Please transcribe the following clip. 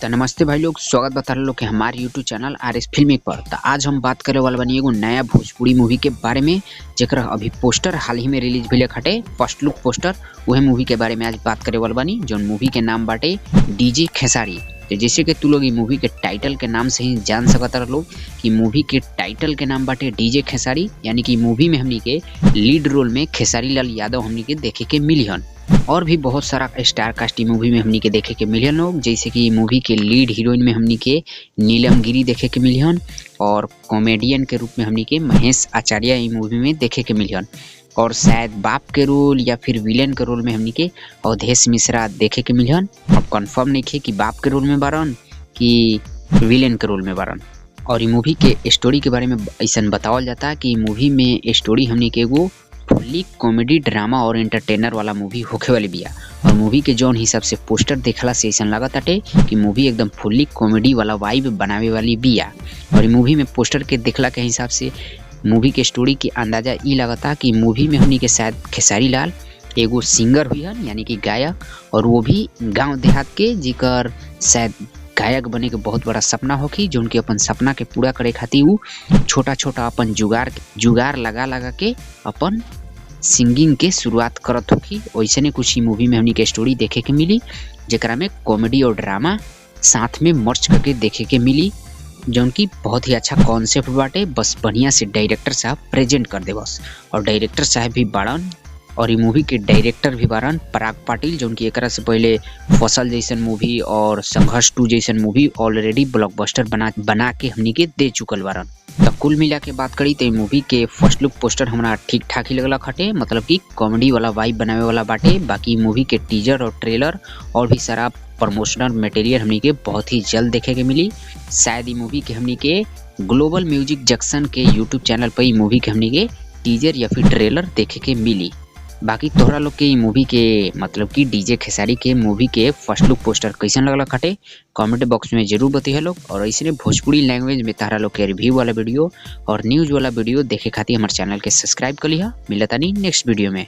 तो नमस्ते भाई लोग, स्वागत बता रहे लोग के हमारे यूट्यूब चैनल RS फिल्मिक पर। तो आज हम बात करे वाला बनी एगो नया भोजपुरी मूवी के बारे में, जेकर अभी पोस्टर हाल ही में रिलीज भइले खटे, फर्स्ट लुक पोस्टर। वह मूवी के बारे में आज बात करे वाला बनी, जो मूवी के नाम बाटे डीजे खेसारी। तो जैसे कि तू लोग ये मूवी के टाइटल के नाम से ही जान सकता लोग कि मूवी के टाइटल के नाम बाटे डीजे खेसारी, यानी कि मूवी में हमनी के लीड रोल में खेसारी लाल यादव हमनी के देखे के मिली हन। और भी बहुत सारा स्टार कास्ट मूवी में हमनी के देखे के मिलियन लोग, जैसे कि मूवी के लीड हीरोइन में हमनी के नीलम गिरी देखे के मिलियन, और कॉमेडियन के रूप में हमनी के महेश आचार्य ई मूवी में देखे के मिलियन, और शायद बाप के रोल या फिर विलेन के रोल में हमनी के अवधेश मिश्रा देखे के मिलियन। अब कंफर्म नहीं है कि बाप के रोल में बारन कि विलेन के रोल में बारन। और ई मूवी के स्टोरी के बारे में ऐसा बतावल जाता है कि मूवी में स्टोरी हमनी के एगो फुल्ली कॉमेडी ड्रामा और एंटरटेनर वाला मूवी होखे वाली बिया। और मूवी के जौन हिसाब से पोस्टर देखला से ऐसा लागत आटे कि मूवी एकदम फुल्ली कॉमेडी वाला वाइब बनावे वाली बिया। और मूवी में पोस्टर के देखला के हिसाब से मूवी के स्टोरी के अंदाजा ई लगता कि मूवी में हमनी के शायद खेसारी लाल एगो सिंगर हुई हन, यानी कि गायक, और वो भी गांव देहात के, जिकर शायद गायक बने के बहुत बड़ा सपना होखी, जो उनके अपन सपना के पूरा करे खातिर वो छोटा छोटा अपन जुगाड़ लगा के अपन सिंगिंग के शुरुआत करत होखी। वैसे ने कुछ ही मूवी में हमनी के स्टोरी देखे के मिली, जेकरा में कॉमेडी और ड्रामा साथ में मर्ज करके देखे के मिली, जो कि बहुत ही अच्छा कॉन्सेप्ट बाटे। बस बढ़िया से डायरेक्टर साहब प्रेजेंट कर दे बस। और डायरेक्टर साहब भी बाड़न, और ये मूवी के डायरेक्टर भी बारन पराग पाटिल, जो कि एकरा से पहले फसल जैसन मूवी और संघर्ष 2 जैसन मूवी ऑलरेडी ब्लॉकबस्टर बना के हमनी के दे चुकल बारन। तो कुल मिला के बात करी तो मूवी के फर्स्ट लुक पोस्टर हमरा ठीक ठाक ही लगला खटे, मतलब कि कॉमेडी वाला वाइब बनावे वाला बाटे। बाकी मूवी के टीजर और ट्रेलर और भी सारा प्रमोशनल मटेरियल हमनी के बहुत ही जल्द देखे के मिली। शायद ये मूवी के हमनी के ग्लोबल म्यूजिक जंक्शन के यूट्यूब चैनल पर मूवी के हमनी के टीजर या फिर ट्रेलर देखे के मिली। बाकी तोहरा लोग के मूवी के मतलब कि डीजे खेसारी के मूवी के फर्स्ट लुक पोस्टर कैसन लगला खटे, कमेंट बॉक्स में जरूर बताइए लोग। और ऐसे भोजपुरी लैंग्वेज में तोहरा लोग के रिव्यू वाला वीडियो और न्यूज़ वाला वीडियो देखे खातिर हमारे चैनल के सब्सक्राइब कर लिहा। मिलता नहीं नेक्स्ट वीडियो में।